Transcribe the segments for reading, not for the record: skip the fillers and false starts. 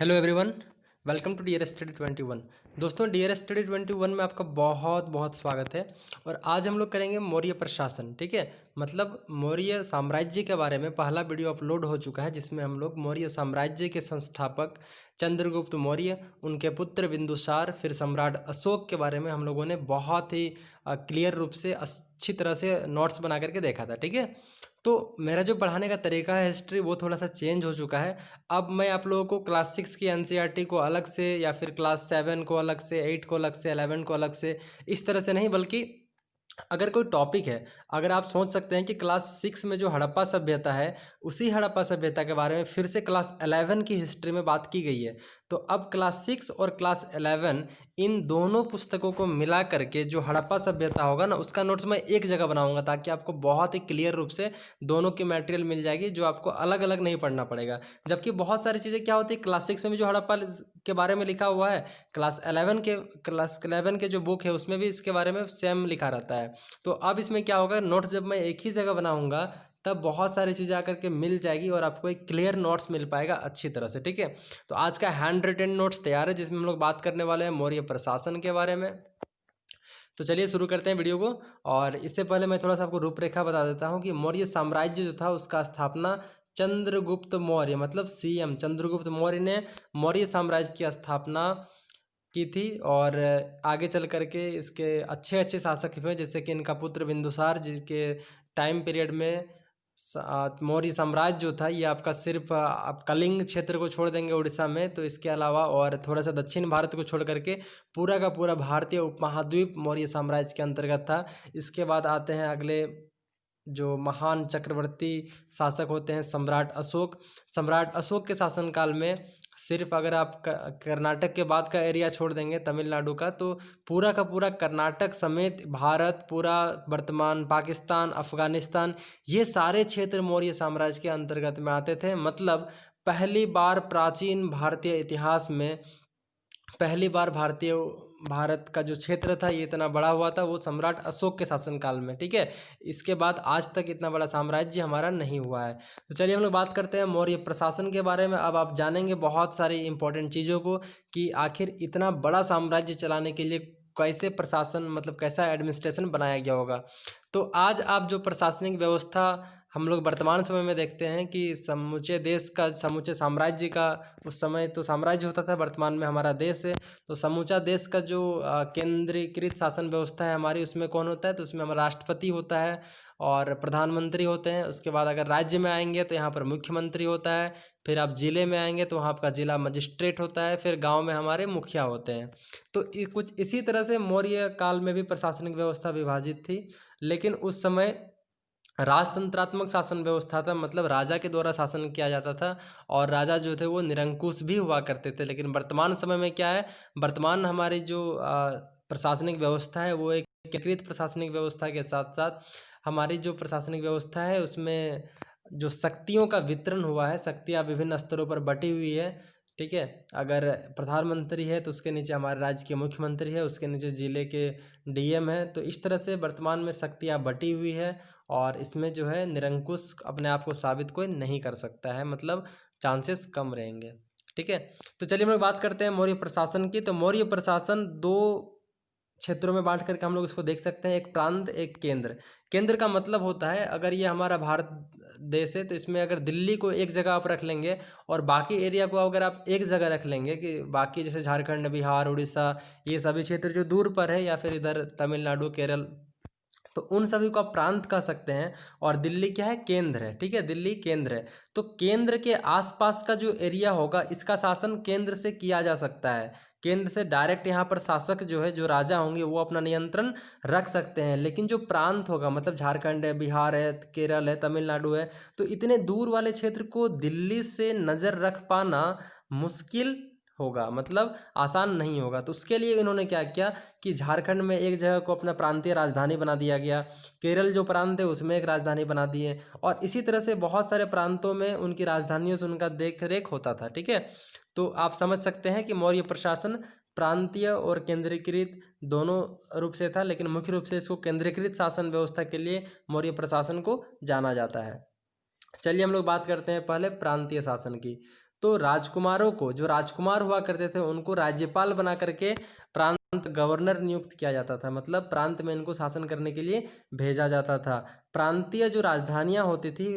Hello everyone, welcome to dear study 21। दोस्तों, dear study 21 में आपका बहुत बहुत स्वागत है। और आज हम लोग करेंगे मौर्य प्रशासन। ठीक है, मतलब मौर्य साम्राज्य के बारे में पहला वीडियो अपलोड हो चुका है, जिसमें हम लोग मौर्य साम्राज्य के संस्थापक चंद्रगुप्त मौर्य, उनके पुत्र बिंदुसार, फिर सम्राट अशोक के बारे में हम लोगों ने बहुत ही क्लियर रूप से अच्छी तरह से नोट्स बना करके देखा था। ठीक है, तो मेरा जो पढ़ाने का तरीका है हिस्ट्री, वो थोड़ा सा चेंज हो चुका है। अब मैं आप लोगों को क्लास 6 की एनसीईआरटी को अलग से, या फिर क्लास 7 को अलग से, 8 को अलग से, 11 को अलग से, इस तरह से नहीं, बल्कि अगर कोई टॉपिक है, अगर आप सोच सकते हैं कि क्लास 6 में जो हड़प्पा सभ्यता है, उसी हड़प्पा सभ्यता के बारे में फिर से क्लास 11 की हिस्ट्री में बात की गई है, तो अब क्लास 6 और क्लास 11 इन दोनों पुस्तकों को मिला करके जो हड़प्पा सभ्यता होगा ना, उसका नोट्स मैं एक जगह बनाऊंगा, ताकि आपको बहुत ही क्लियर रूप से दोनों की मटेरियल मिल जाएगी, जो आपको अलग अलग नहीं पढ़ना पड़ेगा। जबकि बहुत सारी चीज़ें क्या होती है, क्लास 6 में जो हड़प्पा के बारे में लिखा हुआ है, क्लास 11 के जो बुक है उसमें भी इसके बारे में सेम लिखा रहता है। तो अब इसमें क्या होगा, नोट्स जब मैं एक ही जगह बनाऊंगा, तब बहुत सारी चीज़ें आकर के मिल जाएगी और आपको एक क्लियर नोट्स मिल पाएगा अच्छी तरह से। ठीक है, तो आज का हैंड रिटन नोट्स तैयार है, जिसमें हम लोग बात करने वाले हैं मौर्य प्रशासन के बारे में। तो चलिए शुरू करते हैं वीडियो को। और इससे पहले मैं थोड़ा सा आपको रूपरेखा बता देता हूँ कि मौर्य साम्राज्य जो था, उसका स्थापना चंद्रगुप्त मौर्य, मतलब सीएम चंद्रगुप्त मौर्य ने मौर्य साम्राज्य की स्थापना की थी। और आगे चल करके इसके अच्छे अच्छे शासक हुए, जैसे कि इनका पुत्र बिंदुसार, जिनके टाइम पीरियड में मौर्य साम्राज्य जो था, ये आपका सिर्फ आप कलिंग क्षेत्र को छोड़ देंगे उड़ीसा में, तो इसके अलावा और थोड़ा सा दक्षिण भारत को छोड़ करके पूरा का पूरा भारतीय उपमहाद्वीप मौर्य साम्राज्य के अंतर्गत था। इसके बाद आते हैं अगले जो महान चक्रवर्ती शासक होते हैं, सम्राट अशोक। सम्राट अशोक के शासनकाल में सिर्फ अगर आप कर्नाटक के बाद का एरिया छोड़ देंगे, तमिलनाडु का, तो पूरा का पूरा कर्नाटक समेत भारत, पूरा वर्तमान पाकिस्तान, अफगानिस्तान, ये सारे क्षेत्र मौर्य साम्राज्य के अंतर्गत में आते थे। मतलब पहली बार प्राचीन भारतीय इतिहास में पहली बार भारत का जो क्षेत्र था, ये इतना बड़ा हुआ था, वो सम्राट अशोक के शासनकाल में। ठीक है, इसके बाद आज तक इतना बड़ा साम्राज्य हमारा नहीं हुआ है। तो चलिए हम लोग बात करते हैं मौर्य प्रशासन के बारे में। अब आप जानेंगे बहुत सारी इंपॉर्टेंट चीज़ों को, कि आखिर इतना बड़ा साम्राज्य चलाने के लिए कैसे प्रशासन, मतलब कैसा एडमिनिस्ट्रेशन बनाया गया होगा। तो आज आप जो प्रशासनिक व्यवस्था हम लोग वर्तमान समय में देखते हैं, कि समूचे देश का, समूचे साम्राज्य का, उस समय तो साम्राज्य होता था, वर्तमान में हमारा देश है, तो समूचा देश का जो केंद्रीकृत शासन व्यवस्था है हमारी, उसमें कौन होता है, तो उसमें हमारा राष्ट्रपति होता है और प्रधानमंत्री होते हैं। उसके बाद अगर राज्य में आएंगे तो यहाँ पर मुख्यमंत्री होता है। फिर आप जिले में आएंगे तो वहाँ आपका जिला मजिस्ट्रेट होता है। फिर गांव में हमारे मुखिया होते हैं। तो कुछ इसी तरह से मौर्य काल में भी प्रशासनिक व्यवस्था विभाजित थी, लेकिन उस समय राजतंत्रात्मक शासन व्यवस्था था, मतलब राजा के द्वारा शासन किया जाता था, और राजा जो थे वो निरंकुश भी हुआ करते थे। लेकिन वर्तमान समय में क्या है, वर्तमान हमारी जो प्रशासनिक व्यवस्था है, वो एक एकीकृत प्रशासनिक व्यवस्था के साथ साथ हमारी जो प्रशासनिक व्यवस्था है, उसमें जो शक्तियों का वितरण हुआ है, शक्तियाँ विभिन्न स्तरों पर बटी हुई है। ठीक है, अगर प्रधानमंत्री है तो उसके नीचे हमारे राज्य के मुख्यमंत्री है, उसके नीचे जिले के डीएम है। तो इस तरह से वर्तमान में शक्तियाँ बटी हुई है, और इसमें जो है निरंकुश अपने आप को साबित कोई नहीं कर सकता है, मतलब चांसेस कम रहेंगे। ठीक है, तो चलिए हम लोग बात करते हैं मौर्य प्रशासन की। तो मौर्य प्रशासन दो क्षेत्रों में बांट करके हम लोग इसको देख सकते हैं, एक प्रांत, एक केंद्र। केंद्र का मतलब होता है, अगर ये हमारा भारत देश है, तो इसमें अगर दिल्ली को एक जगह आप रख लेंगे और बाकी एरिया को अगर आप एक जगह रख लेंगे, कि बाकी जैसे झारखंड, बिहार, उड़ीसा, ये सभी क्षेत्र जो दूर पर है, या फिर इधर तमिलनाडु, केरल, तो उन सभी को आप प्रांत कह सकते हैं। और दिल्ली क्या है, केंद्र है। ठीक है, दिल्ली केंद्र है। तो केंद्र के आसपास का जो एरिया होगा, इसका शासन केंद्र से किया जा सकता है। केंद्र से डायरेक्ट यहाँ पर शासक जो है, जो राजा होंगे, वो अपना नियंत्रण रख सकते हैं। लेकिन जो प्रांत होगा, मतलब झारखंड है, बिहार है, केरल है, तमिलनाडु है, तो इतने दूर वाले क्षेत्र को दिल्ली से नज़र रख पाना मुश्किल होगा, मतलब आसान नहीं होगा। तो उसके लिए इन्होंने क्या किया, कि झारखंड में एक जगह को अपना प्रांतीय राजधानी बना दिया गया, केरल जो प्रांत है उसमें एक राजधानी बना दिए, और इसी तरह से बहुत सारे प्रांतों में उनकी राजधानियों से उनका देख रेख होता था। ठीक है, तो आप समझ सकते हैं कि मौर्य प्रशासन प्रांतीय और केंद्रीकृत दोनों रूप से था, लेकिन मुख्य रूप से इसको केंद्रीकृत शासन व्यवस्था के लिए मौर्य प्रशासन को जाना जाता है। चलिए हम लोग बात करते हैं पहले प्रांतीय शासन की। तो राजकुमारों को, जो राजकुमार हुआ करते थे, उनको राज्यपाल बना करके प्रांत गवर्नर नियुक्त किया जाता था। मतलब प्रांत में इनको शासन करने के लिए भेजा जाता था। प्रांतीय जो राजधानियां होती थी,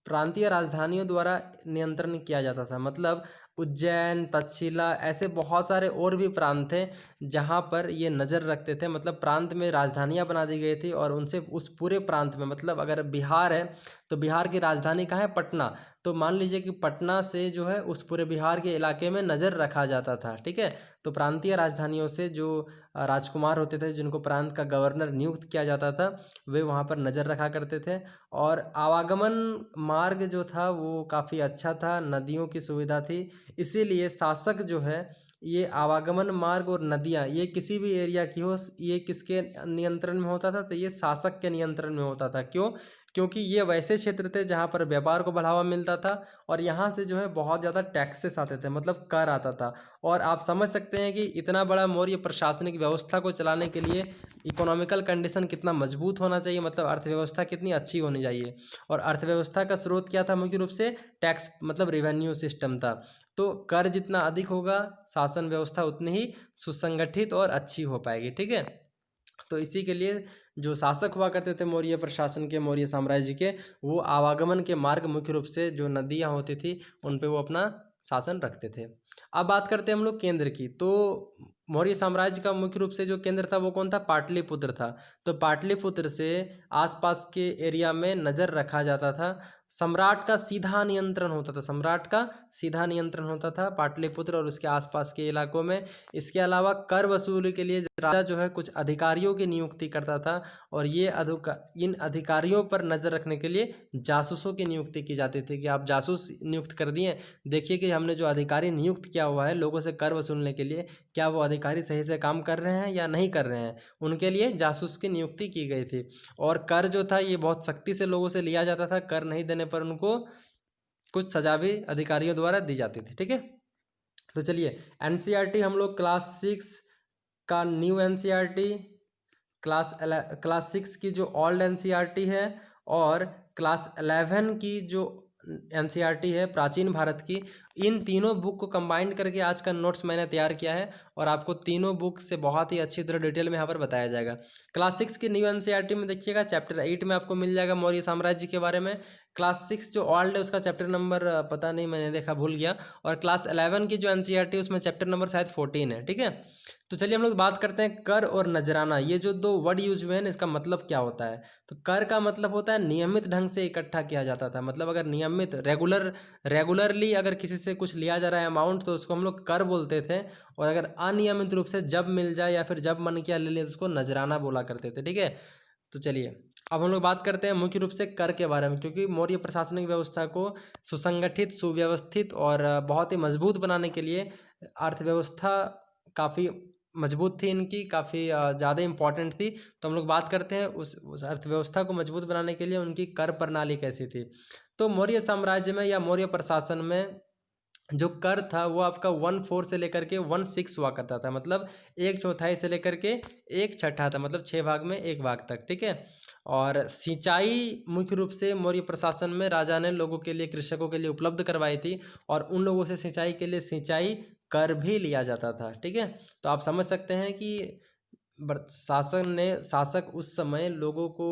प्रांतीय राजधानियों द्वारा नियंत्रण किया जाता था। मतलब उज्जैन, तक्षशिला, ऐसे बहुत सारे और भी प्रांत थे जहाँ पर ये नज़र रखते थे। मतलब प्रांत में राजधानियाँ बना दी गई थी और उनसे उस पूरे प्रांत में, मतलब अगर बिहार है तो बिहार की राजधानी कहाँ है? पटना। तो मान लीजिए कि पटना से जो है उस पूरे बिहार के इलाके में नज़र रखा जाता था। ठीक है, तो प्रांतीय राजधानियों से जो राजकुमार होते थे, जिनको प्रांत का गवर्नर नियुक्त किया जाता था, वे वहाँ पर नज़र रखा करते थे। और आवागमन मार्ग जो था वो काफ़ी अच्छा था, नदियों की सुविधा थी, इसीलिए शासक जो है ये आवागमन मार्ग और नदियाँ, ये किसी भी एरिया की हो, ये किसके नियंत्रण में होता था? तो ये शासक के नियंत्रण में होता था। क्यों? क्योंकि ये वैसे क्षेत्र थे जहाँ पर व्यापार को बढ़ावा मिलता था और यहाँ से जो है बहुत ज़्यादा टैक्सेस आते थे, मतलब कर आता था। और आप समझ सकते हैं कि इतना बड़ा मौर्य प्रशासनिक व्यवस्था को चलाने के लिए इकोनॉमिकल कंडीशन कितना मजबूत होना चाहिए, मतलब अर्थव्यवस्था कितनी अच्छी होनी चाहिए। और अर्थव्यवस्था का स्रोत क्या था? मुख्य रूप से टैक्स, मतलब रेवेन्यू सिस्टम था। तो कर जितना अधिक होगा, शासन व्यवस्था उतनी ही सुसंगठित और अच्छी हो पाएगी। ठीक है, तो इसी के लिए जो शासक हुआ करते थे मौर्य प्रशासन के, मौर्य साम्राज्य के, वो आवागमन के मार्ग, मुख्य रूप से जो नदियाँ होती थी उन पे वो अपना शासन रखते थे। अब बात करते हैं हम लोग केंद्र की। तो मौर्य साम्राज्य का मुख्य रूप से जो केंद्र था वो कौन था? पाटलिपुत्र था। तो पाटलिपुत्र से आसपास के एरिया में नज़र रखा जाता था। सम्राट का सीधा नियंत्रण होता था, सम्राट का सीधा नियंत्रण होता था पाटलिपुत्र और उसके आसपास के इलाकों में। इसके अलावा कर वसूली के लिए राजा जो है कुछ अधिकारियों की नियुक्ति करता था और ये इन अधिकारियों पर नज़र रखने के लिए जासूसों की नियुक्ति की जाती थी कि आप जासूस नियुक्त कर दिए, देखिए कि हमने जो अधिकारी नियुक्त किया हुआ है लोगों से कर वसूलने के लिए, क्या वो अधिकारी सही से काम कर रहे हैं या नहीं कर रहे हैं। उनके लिए जासूस की नियुक्ति की गई थी। और कर जो था ये बहुत सख्ती से लोगों से लिया जाता था, कर नहीं देने पर उनको कुछ सजा भी अधिकारियों द्वारा दी जाती थी। ठीक है, तो चलिए एनसीईआरटी हम लोग क्लास 6 का न्यू एनसीईआरटी, क्लास 6 की जो ओल्ड एनसीईआरटी है और क्लास 11 की जो एनसीईआरटी है प्राचीन भारत की, इन तीनों बुक को कंबाइंड करके आज का नोट्स मैंने तैयार किया है और आपको तीनों बुक से बहुत ही अच्छी तरह डिटेल में यहाँ पर बताया जाएगा। क्लास 6 की न्यू एनसीईआरटी में देखिएगा चैप्टर 8 में आपको मिल जाएगा मौर्य साम्राज्य के बारे में। क्लास 6 जो ओल्ड है उसका चैप्टर नंबर पता नहीं, मैंने देखा भूल गया। और क्लास 11 की जो एनसीईआरटी है उसमें चैप्टर नंबर शायद 14 है। ठीक है, तो चलिए हम लोग बात करते हैं कर और नजराना, ये जो दो वर्ड यूज हुए हैं इसका मतलब क्या होता है। तो कर का मतलब होता है नियमित ढंग से इकट्ठा किया जाता था, मतलब अगर नियमित रेगुलरली अगर किसी से कुछ लिया जा रहा है अमाउंट तो उसको हम लोग कर बोलते थे। और अगर अनियमित रूप से जब मिल जाए या फिर जब मन किया ले ले उसको नजराना बोला करते थे। ठीक है, तो चलिए अब हम लोग बात करते हैं मुख्य रूप से कर के बारे में, क्योंकि मौर्य प्रशासनिक व्यवस्था को सुसंगठित, सुव्यवस्थित और बहुत ही मजबूत बनाने के लिए अर्थव्यवस्था काफ़ी मजबूत थी, इनकी काफ़ी ज़्यादा इम्पोर्टेंट थी। तो हम लोग बात करते हैं उस अर्थव्यवस्था को मजबूत बनाने के लिए उनकी कर प्रणाली कैसी थी। तो मौर्य साम्राज्य में या मौर्य प्रशासन में जो कर था वो आपका 1/4 से लेकर के 1/6 हुआ करता था, मतलब 1/4 से लेकर के 1/6 था, मतलब 6 भाग में 1 भाग तक। ठीक है, और सिंचाई मुख्य रूप से मौर्य प्रशासन में राजा ने लोगों के लिए, कृषकों के लिए उपलब्ध करवाई थी और उन लोगों से सिंचाई के लिए सिंचाई कर भी लिया जाता था। ठीक है, तो आप समझ सकते हैं कि शासक उस समय लोगों को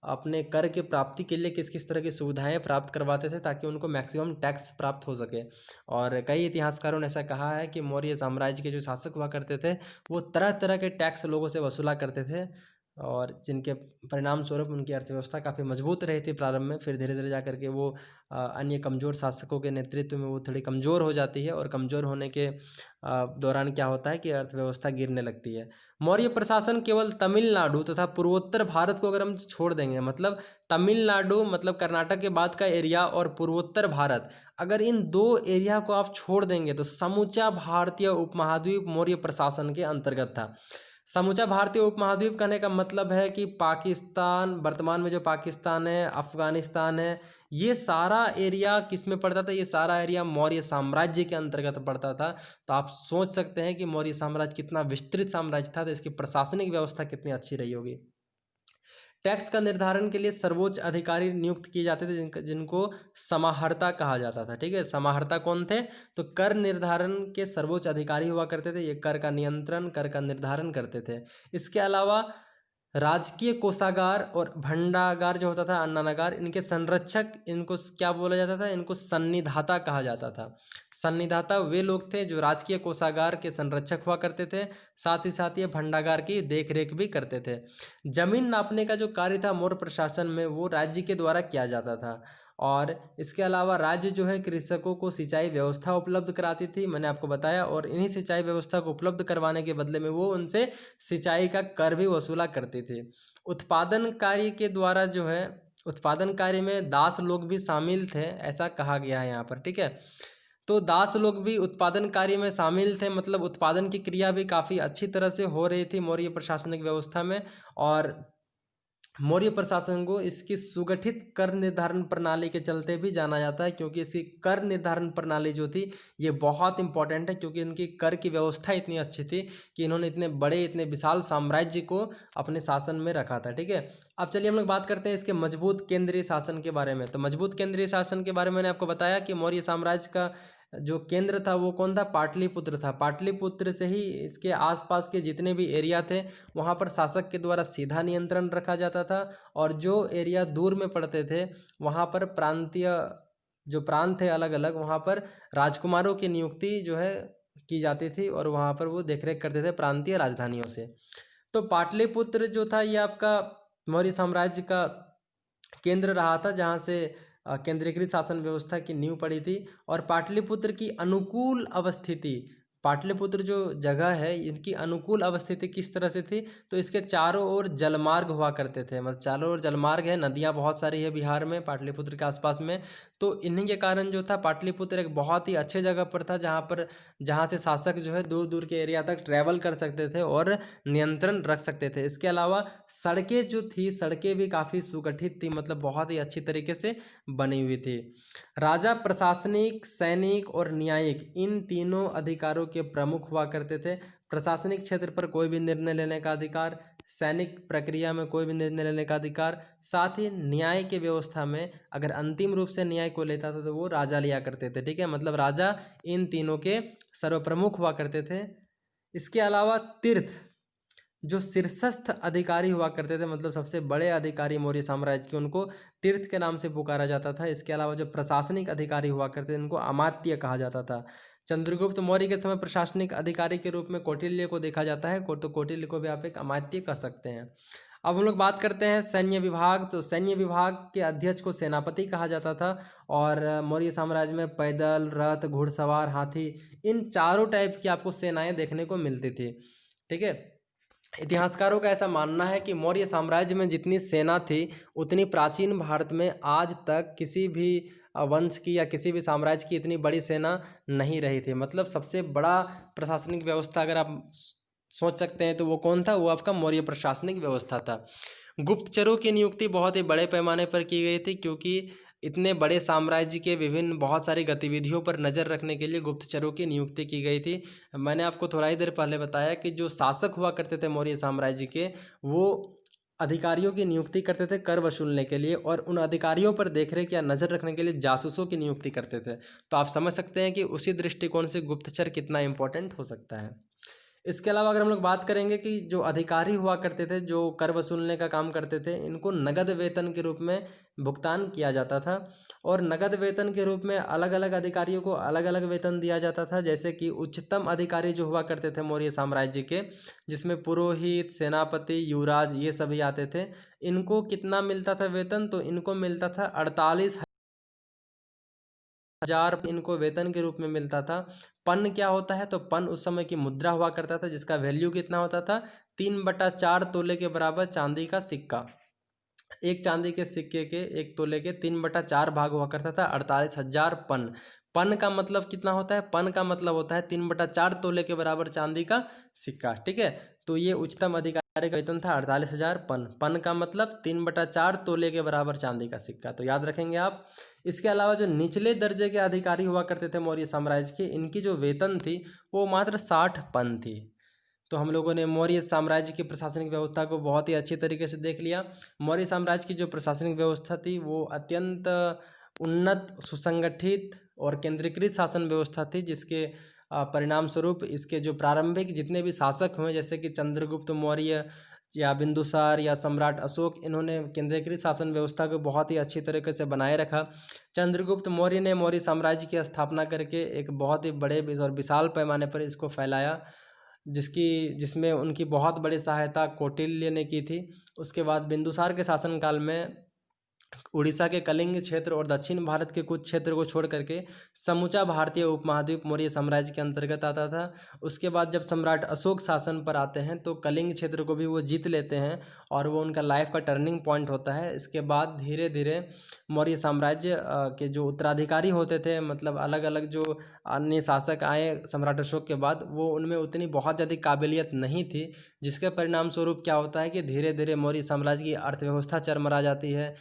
अपने कर के प्राप्ति के लिए किस किस तरह की सुविधाएं प्राप्त करवाते थे ताकि उनको मैक्सिमम टैक्स प्राप्त हो सके। और कई इतिहासकारों ने ऐसा कहा है कि मौर्य साम्राज्य के जो शासक हुआ करते थे वो तरह तरह के टैक्स लोगों से वसूला करते थे और जिनके परिणाम स्वरूप उनकी अर्थव्यवस्था काफ़ी मजबूत रही थी प्रारंभ में, फिर धीरे धीरे जा करके वो अन्य कमज़ोर शासकों के नेतृत्व में वो थोड़ी कमज़ोर हो जाती है और कमज़ोर होने के दौरान क्या होता है कि अर्थव्यवस्था गिरने लगती है। मौर्य प्रशासन केवल तमिलनाडु तथा पूर्वोत्तर भारत को अगर हम छोड़ देंगे, मतलब तमिलनाडु मतलब कर्नाटक के बाद का एरिया और पूर्वोत्तर भारत, अगर इन दो एरिया को आप छोड़ देंगे तो समूचा भारतीय उपमहाद्वीप मौर्य प्रशासन के अंतर्गत था। समूचा भारतीय उपमहाद्वीप कहने का मतलब है कि पाकिस्तान, वर्तमान में जो पाकिस्तान है, अफगानिस्तान है, ये सारा एरिया किस में पड़ता था? ये सारा एरिया मौर्य साम्राज्य के अंतर्गत पड़ता था। तो आप सोच सकते हैं कि मौर्य साम्राज्य कितना विस्तृत साम्राज्य था, तो इसकी प्रशासनिक व्यवस्था कितनी अच्छी रही होगी। टैक्स का निर्धारण के लिए सर्वोच्च अधिकारी नियुक्त किए जाते थे जिनको समाहर्ता कहा जाता था। ठीक है, समाहर्ता कौन थे? तो कर निर्धारण के सर्वोच्च अधिकारी हुआ करते थे। ये कर का नियंत्रण, कर का निर्धारण करते थे। इसके अलावा राजकीय कोषागार और भंडागार जो होता था, अन्नागार, इनके संरक्षक, इनको क्या बोला जाता था? इनको सन्निधाता कहा जाता था। सन्निधाता वे लोग थे जो राजकीय कोषागार के संरक्षक हुआ करते थे, साथ ही साथ ये भंडागार की देखरेख भी करते थे। जमीन नापने का जो कार्य था मौर्य प्रशासन में, वो राज्य के द्वारा किया जाता था। और इसके अलावा राज्य जो है कृषकों को सिंचाई व्यवस्था उपलब्ध कराती थी, मैंने आपको बताया, और इन्हीं सिंचाई व्यवस्था को उपलब्ध करवाने के बदले में वो उनसे सिंचाई का कर भी वसूला करते थे। उत्पादन कार्य के द्वारा जो है, उत्पादन कार्य में दास लोग भी शामिल थे, ऐसा कहा गया है यहाँ पर। ठीक है, तो दास लोग भी उत्पादन कार्य में शामिल थे, मतलब उत्पादन की क्रिया भी काफ़ी अच्छी तरह से हो रही थी मौर्य प्रशासनिक व्यवस्था में। और मौर्य प्रशासन को इसकी सुगठित कर निर्धारण प्रणाली के चलते भी जाना जाता है, क्योंकि इसकी कर निर्धारण प्रणाली जो थी ये बहुत इंपॉर्टेंट है, क्योंकि इनकी कर की व्यवस्था इतनी अच्छी थी कि इन्होंने इतने बड़े, इतने विशाल साम्राज्य को अपने शासन में रखा था। ठीक है, अब चलिए हम लोग बात करते हैं इसके मजबूत केंद्रीय शासन के बारे में। तो मजबूत केंद्रीय शासन के बारे में मैंने आपको बताया कि मौर्य साम्राज्य का जो केंद्र था वो कौन था? पाटलिपुत्र था। पाटलिपुत्र से ही इसके आसपास के जितने भी एरिया थे वहाँ पर शासक के द्वारा सीधा नियंत्रण रखा जाता था, और जो एरिया दूर में पड़ते थे वहाँ पर प्रांतीय जो प्रांत थे अलग अलग, वहाँ पर राजकुमारों की नियुक्ति जो है की जाती थी, और वहाँ पर वो देखरेख करते थे प्रांतीय राजधानियों से। तो पाटलिपुत्र जो था ये आपका मौर्य साम्राज्य का केंद्र रहा था, जहाँ से केंद्रीकृत शासन व्यवस्था की नींव पड़ी थी। और पाटलिपुत्र की अनुकूल अवस्थिति, पाटलिपुत्र जो जगह है इनकी अनुकूल अवस्थिति किस तरह से थी? तो इसके चारों ओर जलमार्ग हुआ करते थे, मतलब चारों ओर जलमार्ग है, नदियाँ बहुत सारी है बिहार में पाटलिपुत्र के आसपास में। तो इन्हीं के कारण जो था पाटलिपुत्र एक बहुत ही अच्छे जगह पर था, जहाँ से शासक जो है दूर दूर के एरिया तक ट्रैवल कर सकते थे और नियंत्रण रख सकते थे। इसके अलावा सड़कें जो थी, सड़कें भी काफ़ी सुगठित थी, मतलब बहुत ही अच्छी तरीके से बनी हुई थी। राजा प्रशासनिक, सैनिक और न्यायिक, इन तीनों अधिकारों के प्रमुख हुआ करते थे। प्रशासनिक क्षेत्र पर कोई भी निर्णय लेने का अधिकार, सैनिक प्रक्रिया में कोई भी निर्णय लेने का अधिकार, साथ ही न्याय के व्यवस्था में अगर अंतिम रूप से न्याय को लेता था तो वो राजा लिया करते थे। ठीक है, मतलब राजा इन तीनों के सर्वप्रमुख हुआ करते थे। इसके अलावा तीर्थ, जो शीर्षस्थ अधिकारी हुआ करते थे, मतलब सबसे बड़े अधिकारी मौर्य साम्राज्य के, उनको तीर्थ के नाम से पुकारा जाता था। इसके अलावा जो प्रशासनिक अधिकारी हुआ करते थे उनको अमात्य कहा जाता था। चंद्रगुप्त मौर्य के समय प्रशासनिक अधिकारी के रूप में कौटिल्य को देखा जाता है, तो कौटिल्य को भी आप एक अमात्य कह सकते हैं। अब हम लोग बात करते हैं सैन्य विभाग। तो सैन्य विभाग के अध्यक्ष को सेनापति कहा जाता था, और मौर्य साम्राज्य में पैदल, रथ, घुड़सवार, हाथी, इन चारों टाइप की आपको सेनाएं देखने को मिलती थी। ठीक है, इतिहासकारों का ऐसा मानना है कि मौर्य साम्राज्य में जितनी सेना थी उतनी प्राचीन भारत में आज तक किसी भी वंश की या किसी भी साम्राज्य की इतनी बड़ी सेना नहीं रही थी। मतलब सबसे बड़ा प्रशासनिक व्यवस्था अगर आप सोच सकते हैं तो वो कौन था? वो आपका मौर्य प्रशासनिक व्यवस्था था। गुप्तचरों की नियुक्ति बहुत ही बड़े पैमाने पर की गई थी, क्योंकि इतने बड़े साम्राज्य के विभिन्न बहुत सारी गतिविधियों पर नज़र रखने के लिए गुप्तचरों की नियुक्ति की गई थी। मैंने आपको थोड़ा ही देर पहले बताया कि जो शासक हुआ करते थे मौर्य साम्राज्य के, वो अधिकारियों की नियुक्ति करते थे कर वसूलने के लिए, और उन अधिकारियों पर देखरेख या नज़र रखने के लिए जासूसों की नियुक्ति करते थे। तो आप समझ सकते हैं कि उसी दृष्टिकोण से गुप्तचर कितना इंपॉर्टेंट हो सकता है। इसके अलावा अगर हम लोग बात करेंगे कि जो अधिकारी हुआ करते थे जो कर वसूलने का काम करते थे, इनको नगद वेतन के रूप में भुगतान किया जाता था, और नगद वेतन के रूप में अलग अलग अधिकारियों को अलग अलग वेतन दिया जाता था। जैसे कि उच्चतम अधिकारी जो हुआ करते थे मौर्य साम्राज्य के, जिसमें पुरोहित, सेनापति, युवराज, ये सभी आते थे, इनको कितना मिलता था वेतन? तो इनको मिलता था 48,000 इनको वेतन के रूप में मिलता था। पन क्या होता है? तो पन उस समय की मुद्रा हुआ करता था, जिसका वैल्यू कितना होता था? 3/4 तोले के बराबर चांदी का सिक्का। एक चांदी के सिक्के के 1 तोले के 3/4 भाग हुआ करता था, 48,000 पन। पन का मतलब कितना होता है? पन का मतलब होता है 3/4 तोले के बराबर चांदी का सिक्का। ठीक है, तो ये उच्चतम अधिकारी का वेतन था 48,000 पन। पन का मतलब 3/4 तोले के बराबर चांदी का सिक्का, तो याद रखेंगे आप। इसके अलावा जो निचले दर्जे के अधिकारी हुआ करते थे मौर्य साम्राज्य के, इनकी जो वेतन थी वो मात्र 60 पन थी। तो हम लोगों ने मौर्य साम्राज्य की प्रशासनिक व्यवस्था को बहुत ही अच्छी तरीके से देख लिया। मौर्य साम्राज्य की जो प्रशासनिक व्यवस्था थी वो अत्यंत उन्नत, सुसंगठित और केंद्रीकृत शासन व्यवस्था थी, जिसके परिणाम स्वरूप इसके जो प्रारंभिक जितने भी शासक हुए, जैसे कि चंद्रगुप्त मौर्य या बिंदुसार या सम्राट अशोक, इन्होंने केंद्रीकृत शासन व्यवस्था को बहुत ही अच्छी तरीके से बनाए रखा। चंद्रगुप्त मौर्य ने मौर्य साम्राज्य की स्थापना करके एक बहुत ही बड़े और विशाल पैमाने पर इसको फैलाया, जिसमें उनकी बहुत बड़ी सहायता कौटिल्य ने की थी। उसके बाद बिंदुसार के शासनकाल में उड़ीसा के कलिंग क्षेत्र और दक्षिण भारत के कुछ क्षेत्र को छोड़ करके समूचा भारतीय उपमहाद्वीप मौर्य साम्राज्य के अंतर्गत आता था। उसके बाद जब सम्राट अशोक शासन पर आते हैं तो कलिंग क्षेत्र को भी वो जीत लेते हैं और वो उनका लाइफ का टर्निंग पॉइंट होता है। इसके बाद धीरे धीरे मौर्य साम्राज्य के जो उत्तराधिकारी होते थे, मतलब अलग अलग जो अन्य शासक आए सम्राट अशोक के बाद, वो उनमें उतनी बहुत ज़्यादा काबिलियत नहीं थी, जिसके परिणाम स्वरूप क्या होता है कि धीरे धीरे मौर्य साम्राज्य की अर्थव्यवस्था चरमरा जाती है।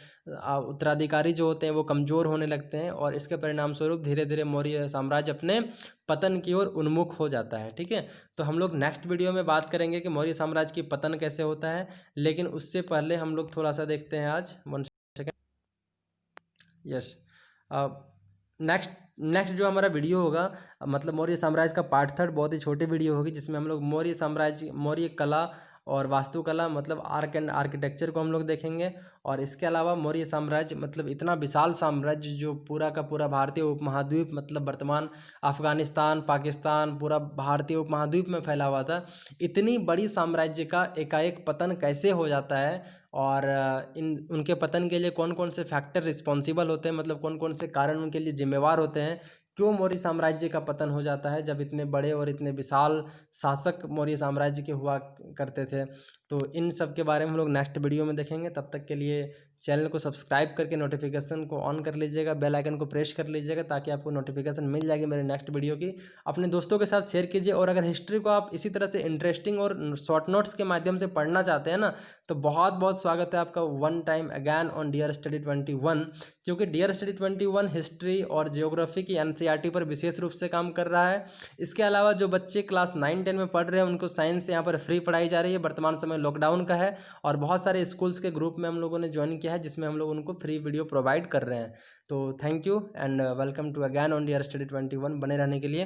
उत्तराधिकारी जो होते हैं वो कमज़ोर होने लगते हैं और इसके परिणाम स्वरूप धीरे धीरे मौर्य साम्राज्य अपने पतन की ओर उन्मुख हो जाता है। ठीक है, तो हम लोग नेक्स्ट वीडियो में बात करेंगे कि मौर्य साम्राज्य की पतन कैसे होता है, लेकिन उससे पहले हम लोग थोड़ा सा देखते हैं आज यस नेक्स्ट जो हमारा वीडियो होगा, मतलब मौर्य साम्राज्य का पार्ट 3 बहुत ही छोटी वीडियो होगी, जिसमें हम लोग मौर्य साम्राज्य, मौर्य कला और वास्तुकला, मतलब आर्क एंड आर्किटेक्चर को हम लोग देखेंगे। और इसके अलावा मौर्य साम्राज्य मतलब इतना विशाल साम्राज्य जो पूरा का पूरा भारतीय उपमहाद्वीप, मतलब वर्तमान अफगानिस्तान, पाकिस्तान, पूरा भारतीय उपमहाद्वीप में फैला हुआ था, इतनी बड़ी साम्राज्य का एकाएक पतन कैसे हो जाता है और इन उनके पतन के लिए कौन कौन से फैक्टर रिस्पॉन्सिबल होते हैं, मतलब कौन कौन से कारण उनके लिए जिम्मेवार होते हैं, क्यों मौर्य साम्राज्य का पतन हो जाता है जब इतने बड़े और इतने विशाल शासक मौर्य साम्राज्य के हुआ करते थे। तो इन सब के बारे में हम लोग नेक्स्ट वीडियो में देखेंगे। तब तक के लिए चैनल को सब्सक्राइब करके नोटिफिकेशन को ऑन कर लीजिएगा, बेल आइकन को प्रेस कर लीजिएगा, ताकि आपको नोटिफिकेशन मिल जाएगी मेरे नेक्स्ट वीडियो की। अपने दोस्तों के साथ शेयर कीजिए। और अगर हिस्ट्री को आप इसी तरह से इंटरेस्टिंग और शॉर्ट नोट्स के माध्यम से पढ़ना चाहते हैं ना, तो बहुत बहुत स्वागत है आपका one time again on dear study 21, क्योंकि डियर स्टडी 21 हिस्ट्री और जियोग्राफी की एनसीईआरटी पर विशेष रूप से काम कर रहा है। इसके अलावा जो बच्चे क्लास 9-10 में पढ़ रहे हैं उनको साइंस यहाँ पर फ्री पढ़ाई जा रही है। वर्तमान समय लॉकडाउन का है और बहुत सारे स्कूल्स के ग्रुप में हम लोगों ने ज्वाइन किया है, जिसमें हम लोग उनको फ्री वीडियो प्रोवाइड कर रहे हैं। तो thank you and welcome to again on dear study 21। बने रहने के लिए